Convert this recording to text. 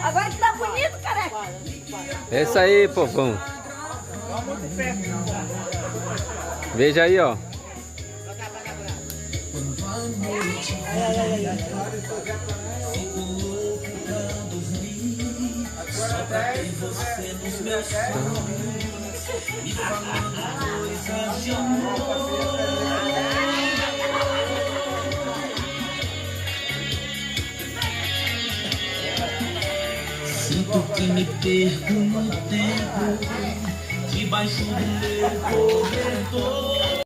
Agora que tá bonito, careca. É isso aí, povão. Veja aí, ó. Sinto que me perco no tempo, debaixo do meu cobertor.